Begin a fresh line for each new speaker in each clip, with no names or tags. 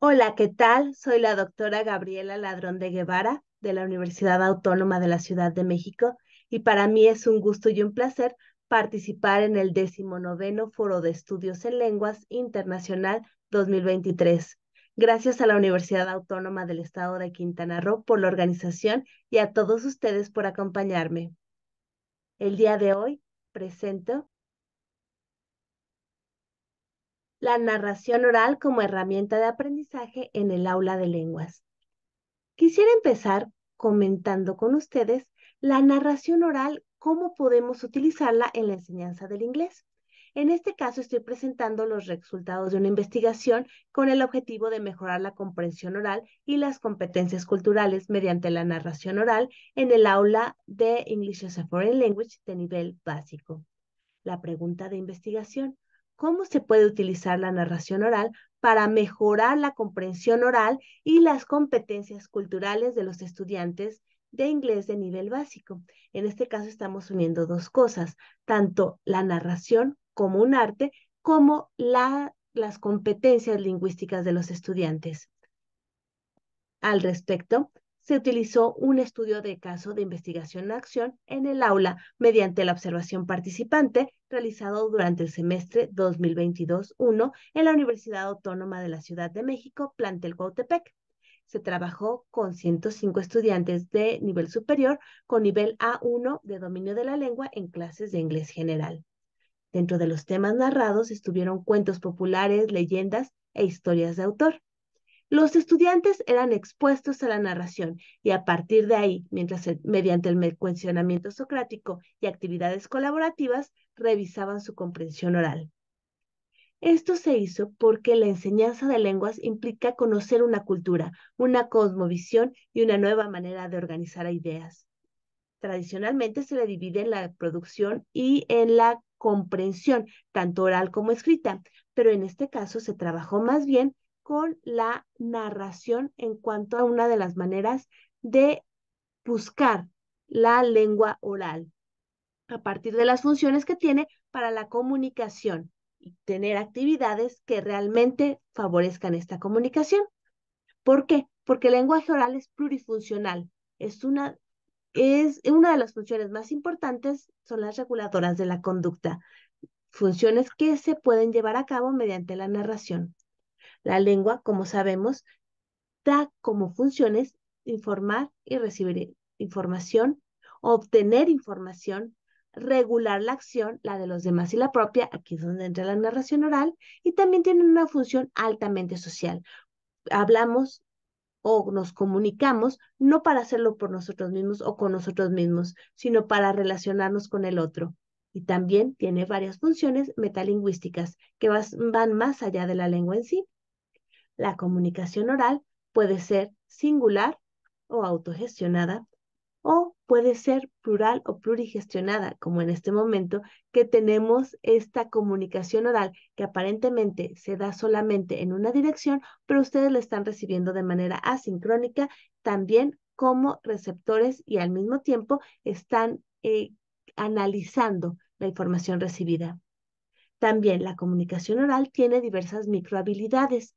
Hola, ¿qué tal? Soy la doctora Gabriela Ladrón de Guevara de la Universidad Autónoma de la Ciudad de México y para mí es un gusto y un placer participar en el 19º Foro de Estudios en Lenguas Internacional 2023. Gracias a la Universidad Autónoma del Estado de Quintana Roo por la organización y a todos ustedes por acompañarme. El día de hoy presento la narración oral como herramienta de aprendizaje en el aula de lenguas. Quisiera empezar comentando con ustedes la narración oral, cómo podemos utilizarla en la enseñanza del inglés. En este caso estoy presentando los resultados de una investigación con el objetivo de mejorar la comprensión oral y las competencias culturales mediante la narración oral en el aula de English as a Foreign Language de nivel básico. La pregunta de investigación: ¿cómo se puede utilizar la narración oral para mejorar la comprensión oral y las competencias culturales de los estudiantes de inglés de nivel básico? En este caso estamos uniendo dos cosas, tanto la narración como un arte, como las competencias lingüísticas de los estudiantes. Al respecto, se utilizó un estudio de caso de investigación-acción en el aula mediante la observación participante realizado durante el semestre 2022-1 en la Universidad Autónoma de la Ciudad de México, plantel Cuautepec. Se trabajó con 105 estudiantes de nivel superior con nivel A1 de dominio de la lengua en clases de inglés general. Dentro de los temas narrados estuvieron cuentos populares, leyendas e historias de autor. Los estudiantes eran expuestos a la narración y a partir de ahí, mediante el cuestionamiento socrático y actividades colaborativas, revisaban su comprensión oral. Esto se hizo porque la enseñanza de lenguas implica conocer una cultura, una cosmovisión y una nueva manera de organizar ideas. Tradicionalmente se le divide en la producción y en la comprensión, tanto oral como escrita, pero en este caso se trabajó más bien con la narración en cuanto a una de las maneras de buscar la lengua oral a partir de las funciones que tiene para la comunicación y tener actividades que realmente favorezcan esta comunicación. ¿Por qué? Porque el lenguaje oral es plurifuncional, es una de las funciones más importantes, son las reguladoras de la conducta, funciones que se pueden llevar a cabo mediante la narración. La lengua, como sabemos, da como funciones informar y recibir información, obtener información, regular la acción, la de los demás y la propia, aquí es donde entra la narración oral, y también tiene una función altamente social. Hablamos o nos comunicamos no para hacerlo por nosotros mismos o con nosotros mismos, sino para relacionarnos con el otro. Y también tiene varias funciones metalingüísticas que van más allá de la lengua en sí. La comunicación oral puede ser singular o autogestionada, o puede ser plural o plurigestionada, como en este momento que tenemos esta comunicación oral que aparentemente se da solamente en una dirección, pero ustedes la están recibiendo de manera asincrónica también como receptores y al mismo tiempo están analizando la información recibida. También la comunicación oral tiene diversas microhabilidades.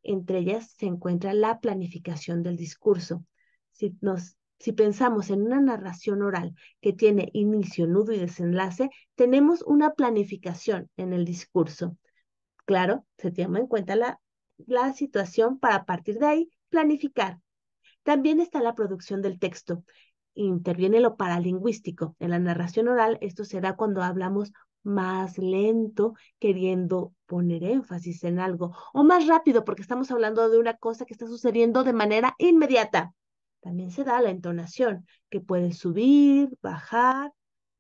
Entre ellas se encuentra la planificación del discurso. Si pensamos en una narración oral que tiene inicio, nudo y desenlace, tenemos una planificación en el discurso. Claro, se tiene en cuenta la situación para a partir de ahí planificar. También está la producción del texto. Interviene lo paralingüístico. En la narración oral, esto se da cuando hablamos más lento, queriendo poner énfasis en algo, o más rápido, porque estamos hablando de una cosa que está sucediendo de manera inmediata. También se da la entonación, que puede subir, bajar.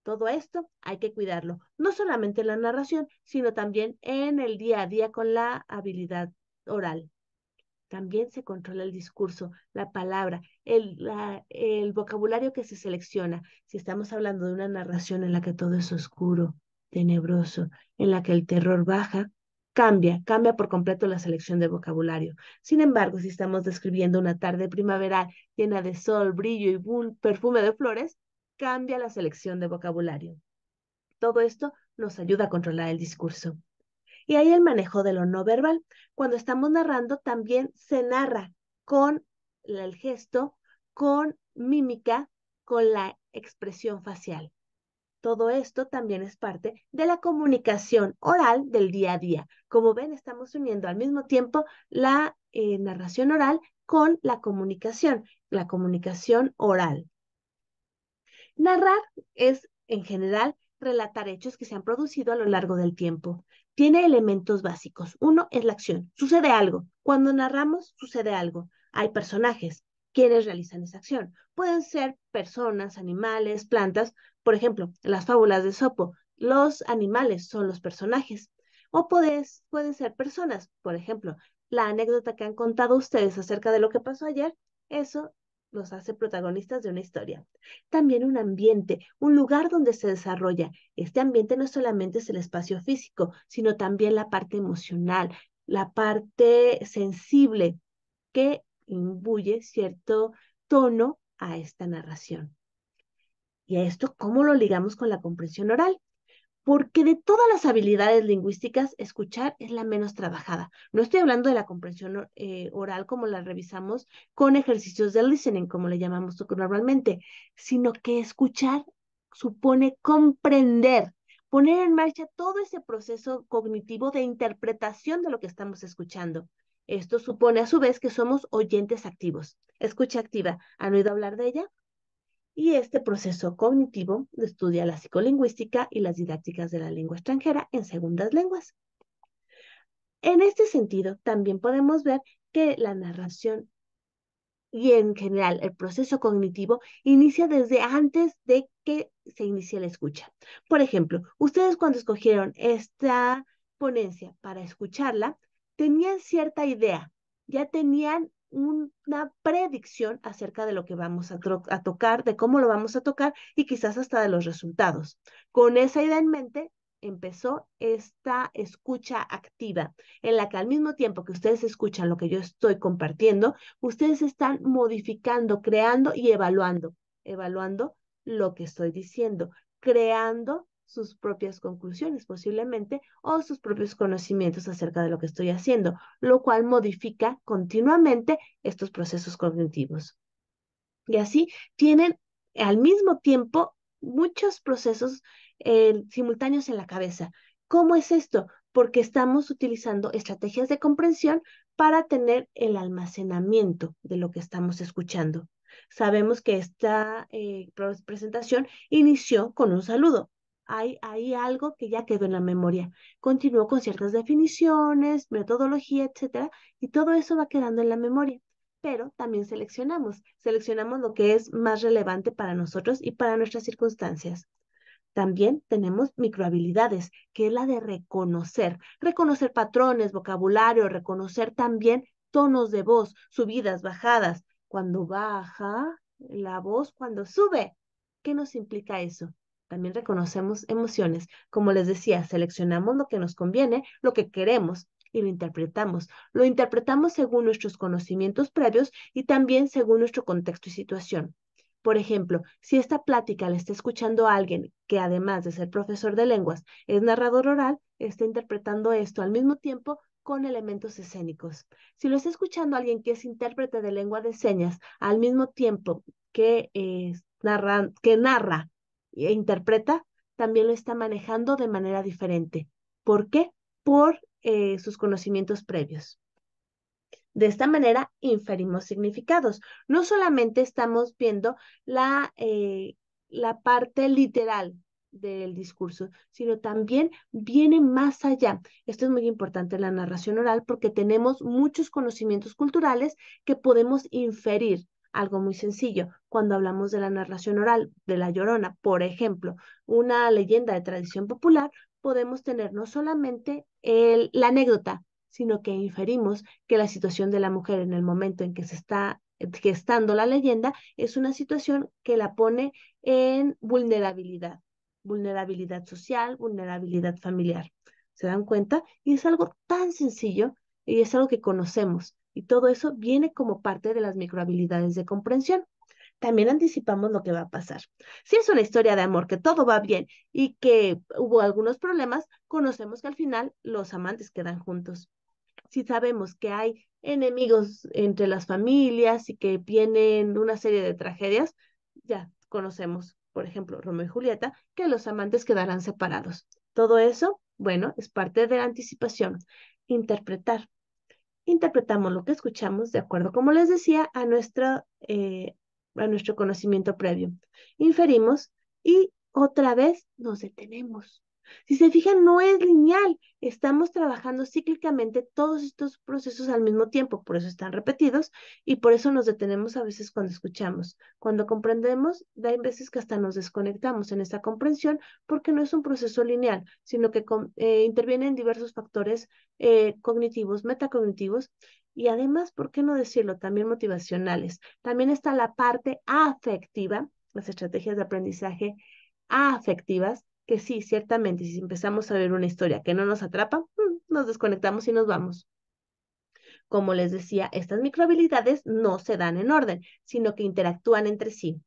Todo esto hay que cuidarlo, no solamente en la narración, sino también en el día a día con la habilidad oral. También se controla el discurso, la palabra, el vocabulario que se selecciona. Si estamos hablando de una narración en la que todo es oscuro, tenebroso, en la que el terror baja, cambia por completo la selección de vocabulario. Sin embargo, si estamos describiendo una tarde primaveral llena de sol, brillo y un perfume de flores, cambia la selección de vocabulario. Todo esto nos ayuda a controlar el discurso. Y ahí el manejo de lo no verbal. Cuando estamos narrando, también se narra con el gesto, con mímica, con la expresión facial. Todo esto también es parte de la comunicación oral del día a día. Como ven, estamos uniendo al mismo tiempo la narración oral con la comunicación oral. Narrar es, en general, relatar hechos que se han producido a lo largo del tiempo. Tiene elementos básicos. Uno es la acción. Sucede algo. Cuando narramos, sucede algo. Hay personajes quienes realizan esa acción. Pueden ser personas, animales, plantas. Por ejemplo, en las fábulas de Esopo, los animales son los personajes. O pueden ser personas. Por ejemplo, la anécdota que han contado ustedes acerca de lo que pasó ayer, eso los hace protagonistas de una historia. También un ambiente, un lugar donde se desarrolla. Este ambiente no solamente es el espacio físico, sino también la parte emocional, la parte sensible que imbuye cierto tono a esta narración. ¿Y a esto cómo lo ligamos con la comprensión oral? Porque de todas las habilidades lingüísticas, escuchar es la menos trabajada. No estoy hablando de la comprensión oral como la revisamos con ejercicios de listening, como le llamamos normalmente, sino que escuchar supone comprender, poner en marcha todo ese proceso cognitivo de interpretación de lo que estamos escuchando. Esto supone a su vez que somos oyentes activos. Escucha activa. ¿Han oído hablar de ella? Y este proceso cognitivo estudia la psicolingüística y las didácticas de la lengua extranjera en segundas lenguas. En este sentido, también podemos ver que la narración y en general el proceso cognitivo inicia desde antes de que se inicie la escucha. Por ejemplo, ustedes cuando escogieron esta ponencia para escucharla, tenían cierta idea, ya tenían una predicción acerca de lo que vamos a tocar, de cómo lo vamos a tocar y quizás hasta de los resultados. Con esa idea en mente, empezó esta escucha activa, en la que al mismo tiempo que ustedes escuchan lo que yo estoy compartiendo, ustedes están modificando, creando y evaluando lo que estoy diciendo, creando sus propias conclusiones posiblemente o sus propios conocimientos acerca de lo que estoy haciendo, lo cual modifica continuamente estos procesos cognitivos. Y así tienen al mismo tiempo muchos procesos simultáneos en la cabeza. ¿Cómo es esto? Porque estamos utilizando estrategias de comprensión para tener el almacenamiento de lo que estamos escuchando. Sabemos que esta presentación inició con un saludo. Hay algo que ya quedó en la memoria. Continuó con ciertas definiciones, metodología, etcétera, y todo eso va quedando en la memoria, pero también seleccionamos lo que es más relevante para nosotros y para nuestras circunstancias. También tenemos microhabilidades, que es la de reconocer patrones, vocabulario, reconocer también tonos de voz, subidas, bajadas, cuando baja la voz, cuando sube. ¿Qué nos implica eso? También reconocemos emociones. Como les decía, seleccionamos lo que nos conviene, lo que queremos y lo interpretamos. Lo interpretamos según nuestros conocimientos previos y también según nuestro contexto y situación. Por ejemplo, si esta plática la está escuchando alguien que además de ser profesor de lenguas es narrador oral, está interpretando esto al mismo tiempo con elementos escénicos. Si lo está escuchando alguien que es intérprete de lengua de señas al mismo tiempo que narra e interpreta, también lo está manejando de manera diferente. ¿Por qué? Por sus conocimientos previos. De esta manera inferimos significados. No solamente estamos viendo la parte literal del discurso, sino también viene más allá. Esto es muy importante en la narración oral porque tenemos muchos conocimientos culturales que podemos inferir. Algo muy sencillo, cuando hablamos de la narración oral de La Llorona, por ejemplo, una leyenda de tradición popular, podemos tener no solamente la anécdota, sino que inferimos que la situación de la mujer en el momento en que se está gestando la leyenda es una situación que la pone en vulnerabilidad social, vulnerabilidad familiar. ¿Se dan cuenta? Y es algo tan sencillo y es algo que conocemos. Y todo eso viene como parte de las microhabilidades de comprensión. también anticipamos lo que va a pasar. Si es una historia de amor, que todo va bien y que hubo algunos problemas, conocemos que al final los amantes quedan juntos. Si sabemos que hay enemigos entre las familias y que vienen una serie de tragedias, ya conocemos, por ejemplo, Romeo y Julieta, que los amantes quedarán separados. Todo eso, bueno, es parte de la anticipación. Interpretar. Interpretamos lo que escuchamos de acuerdo, como les decía, a nuestro conocimiento previo. Inferimos y otra vez nos detenemos. Si se fijan, no es lineal. Estamos trabajando cíclicamente todos estos procesos al mismo tiempo, por eso están repetidos y por eso nos detenemos a veces cuando escuchamos. Cuando comprendemos, hay veces que hasta nos desconectamos en esta comprensión porque no es un proceso lineal, sino que intervienen diversos factores cognitivos, metacognitivos y además, ¿por qué no decirlo? También motivacionales. También está la parte afectiva, las estrategias de aprendizaje afectivas, que sí, ciertamente, si empezamos a ver una historia que no nos atrapa, nos desconectamos y nos vamos. Como les decía, estas microhabilidades no se dan en orden, sino que interactúan entre sí.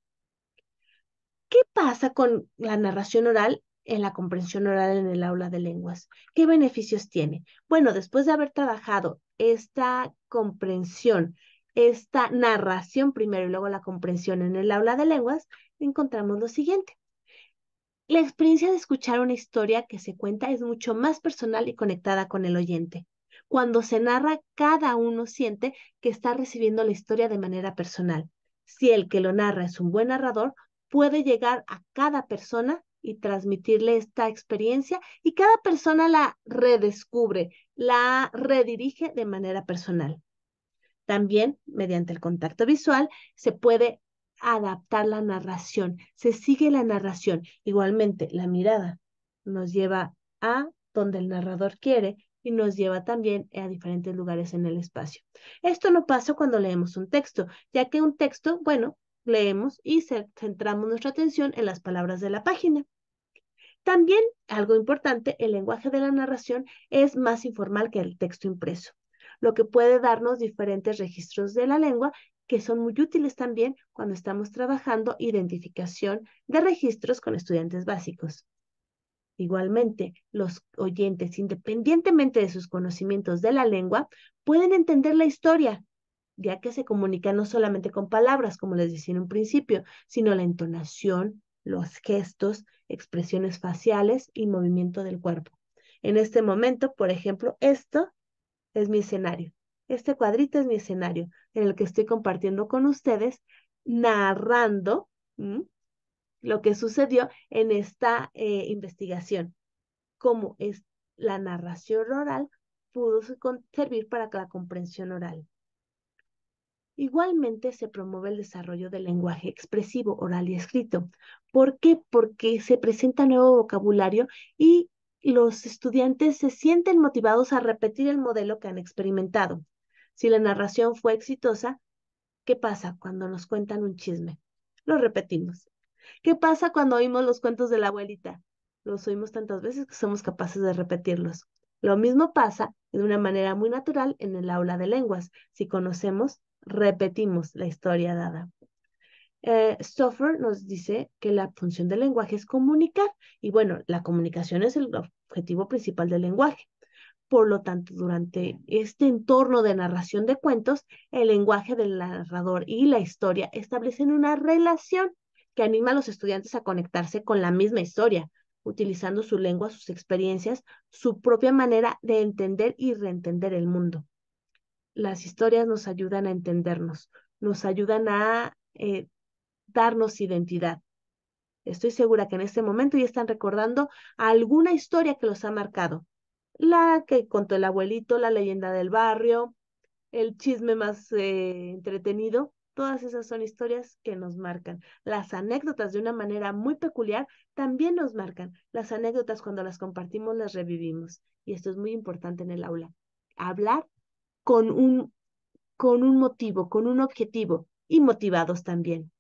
¿Qué pasa con la narración oral en la comprensión oral en el aula de lenguas? ¿Qué beneficios tiene? Bueno, después de haber trabajado esta comprensión, esta narración primero y luego la comprensión en el aula de lenguas, encontramos lo siguiente. La experiencia de escuchar una historia que se cuenta es mucho más personal y conectada con el oyente. Cuando se narra, cada uno siente que está recibiendo la historia de manera personal. Si el que lo narra es un buen narrador, puede llegar a cada persona y transmitirle esta experiencia y cada persona la redescubre, la redirige de manera personal. También, mediante el contacto visual, se puede adaptar la narración, se sigue la narración. Igualmente, la mirada nos lleva a donde el narrador quiere y nos lleva también a diferentes lugares en el espacio. Esto no pasa cuando leemos un texto, ya que un texto, bueno, leemos y centramos nuestra atención en las palabras de la página. También, algo importante, el lenguaje de la narración es más informal que el texto impreso, lo que puede darnos diferentes registros de la lengua que son muy útiles también cuando estamos trabajando identificación de registros con estudiantes básicos. Igualmente, los oyentes, independientemente de sus conocimientos de la lengua, pueden entender la historia, ya que se comunica no solamente con palabras, como les decía en un principio, sino la entonación, los gestos, expresiones faciales y movimiento del cuerpo. En este momento, por ejemplo, esto es mi escenario. Este cuadrito es mi escenario en el que estoy compartiendo con ustedes, narrando lo que sucedió en esta investigación, cómo es la narración oral pudo servir para la comprensión oral. Igualmente se promueve el desarrollo del lenguaje expresivo, oral y escrito. ¿Por qué? Porque se presenta nuevo vocabulario y los estudiantes se sienten motivados a repetir el modelo que han experimentado. Si la narración fue exitosa, ¿qué pasa cuando nos cuentan un chisme? Lo repetimos. ¿Qué pasa cuando oímos los cuentos de la abuelita? Los oímos tantas veces que somos capaces de repetirlos. Lo mismo pasa de una manera muy natural en el aula de lenguas. Si conocemos, repetimos la historia dada. Stoffer nos dice que la función del lenguaje es comunicar y bueno, la comunicación es el objetivo principal del lenguaje. Por lo tanto, durante este entorno de narración de cuentos, el lenguaje del narrador y la historia establecen una relación que anima a los estudiantes a conectarse con la misma historia, utilizando su lengua, sus experiencias, su propia manera de entender y reentender el mundo. Las historias nos ayudan a entendernos, nos ayudan a darnos identidad. Estoy segura que en este momento ya están recordando alguna historia que los ha marcado. La que contó el abuelito, la leyenda del barrio, el chisme más entretenido. Todas esas son historias que nos marcan. Las anécdotas de una manera muy peculiar también nos marcan. Las anécdotas cuando las compartimos las revivimos. Y esto es muy importante en el aula. Hablar con un motivo, con un objetivo y motivados también.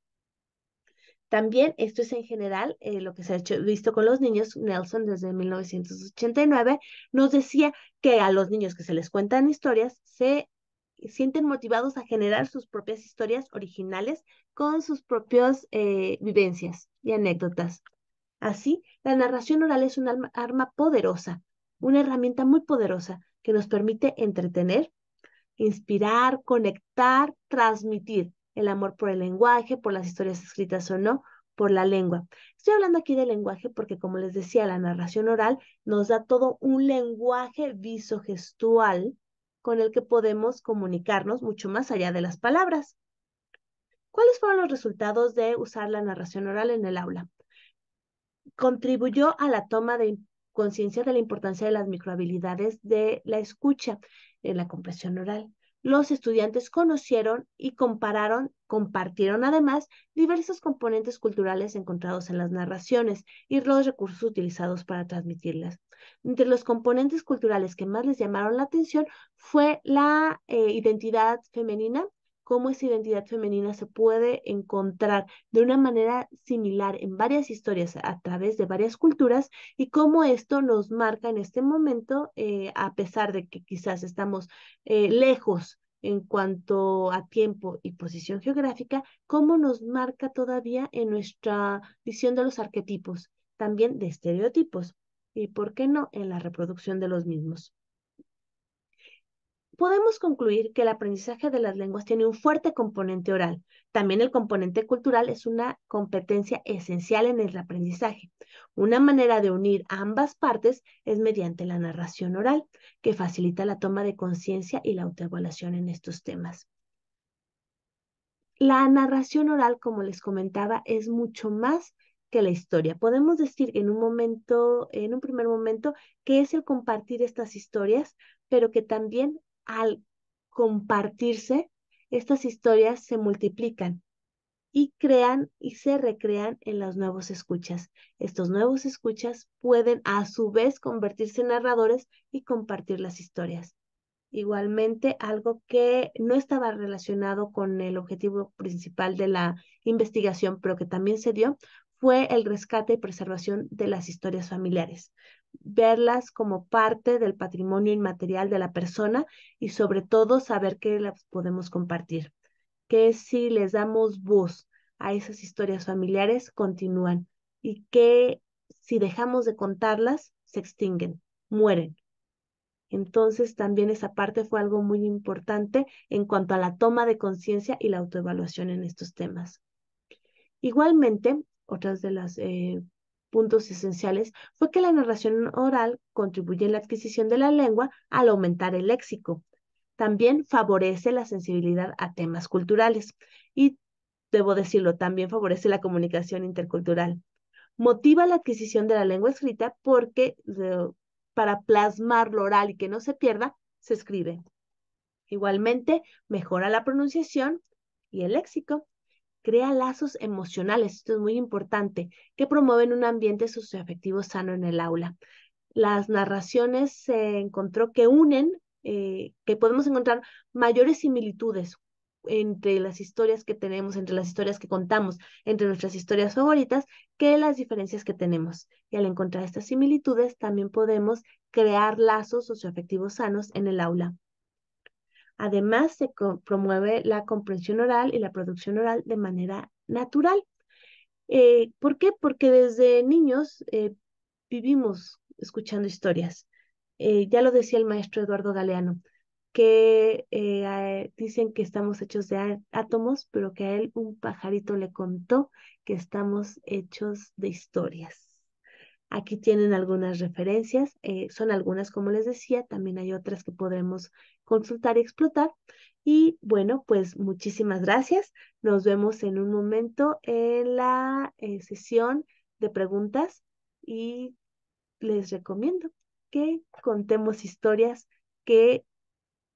También esto es en general lo que se ha visto con los niños. Nelson desde 1989 nos decía que a los niños que se les cuentan historias se sienten motivados a generar sus propias historias originales con sus propias vivencias y anécdotas. Así, la narración oral es una arma poderosa, una herramienta muy poderosa que nos permite entretener, inspirar, conectar, transmitir el amor por el lenguaje, por las historias escritas o no, por la lengua. Estoy hablando aquí de lenguaje porque, como les decía, la narración oral nos da todo un lenguaje visogestual con el que podemos comunicarnos mucho más allá de las palabras. ¿Cuáles fueron los resultados de usar la narración oral en el aula? Contribuyó a la toma de conciencia de la importancia de las microhabilidades de la escucha en la comprensión oral. Los estudiantes conocieron y compartieron además diversos componentes culturales encontrados en las narraciones y los recursos utilizados para transmitirlas. Entre los componentes culturales que más les llamaron la atención fue la identidad femenina, cómo esa identidad femenina se puede encontrar de una manera similar en varias historias a través de varias culturas y cómo esto nos marca en este momento, a pesar de que quizás estamos lejos en cuanto a tiempo y posición geográfica, cómo nos marca todavía en nuestra visión de los arquetipos, también de estereotipos y, ¿por qué no?, en la reproducción de los mismos. Podemos concluir que el aprendizaje de las lenguas tiene un fuerte componente oral. También el componente cultural es una competencia esencial en el aprendizaje. Una manera de unir ambas partes es mediante la narración oral, que facilita la toma de conciencia y la autoevaluación en estos temas. La narración oral, como les comentaba, es mucho más que la historia. Podemos decir en un primer momento, que es el compartir estas historias, pero que también al compartirse, estas historias se multiplican y crean y se recrean en los nuevos escuchas. Estos nuevos escuchas pueden a su vez convertirse en narradores y compartir las historias. Igualmente, algo que no estaba relacionado con el objetivo principal de la investigación, pero que también se dio, fue el rescate y preservación de las historias familiares. Verlas como parte del patrimonio inmaterial de la persona y sobre todo saber que las podemos compartir. Que si les damos voz a esas historias familiares, continúan y que si dejamos de contarlas, se extinguen, mueren. Entonces, también esa parte fue algo muy importante en cuanto a la toma de conciencia y la autoevaluación en estos temas. Igualmente, otras de los puntos esenciales fue que la narración oral contribuye en la adquisición de la lengua al aumentar el léxico. También favorece la sensibilidad a temas culturales y, debo decirlo, también favorece la comunicación intercultural. Motiva la adquisición de la lengua escrita porque para plasmar lo oral y que no se pierda, se escribe. Igualmente, mejora la pronunciación y el léxico. Crea lazos emocionales, esto es muy importante, que promueven un ambiente socioafectivo sano en el aula. Las narraciones se encontró que que podemos encontrar mayores similitudes entre las historias que tenemos, entre las historias que contamos, entre nuestras historias favoritas, que las diferencias que tenemos. Y al encontrar estas similitudes, también podemos crear lazos socioafectivos sanos en el aula. Además, se promueve la comprensión oral y la producción oral de manera natural. ¿Por qué? Porque desde niños vivimos escuchando historias. Ya lo decía el maestro Eduardo Galeano, que dicen que estamos hechos de átomos, pero que a él un pajarito le contó que estamos hechos de historias. Aquí tienen algunas referencias, son algunas como les decía, también hay otras que podremos consultar y explotar. Y bueno, pues muchísimas gracias. Nos vemos en un momento en la sesión de preguntas y les recomiendo que contemos historias, que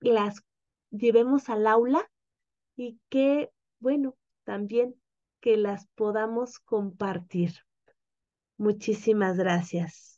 las llevemos al aula y que, bueno, también que las podamos compartir. Muchísimas gracias.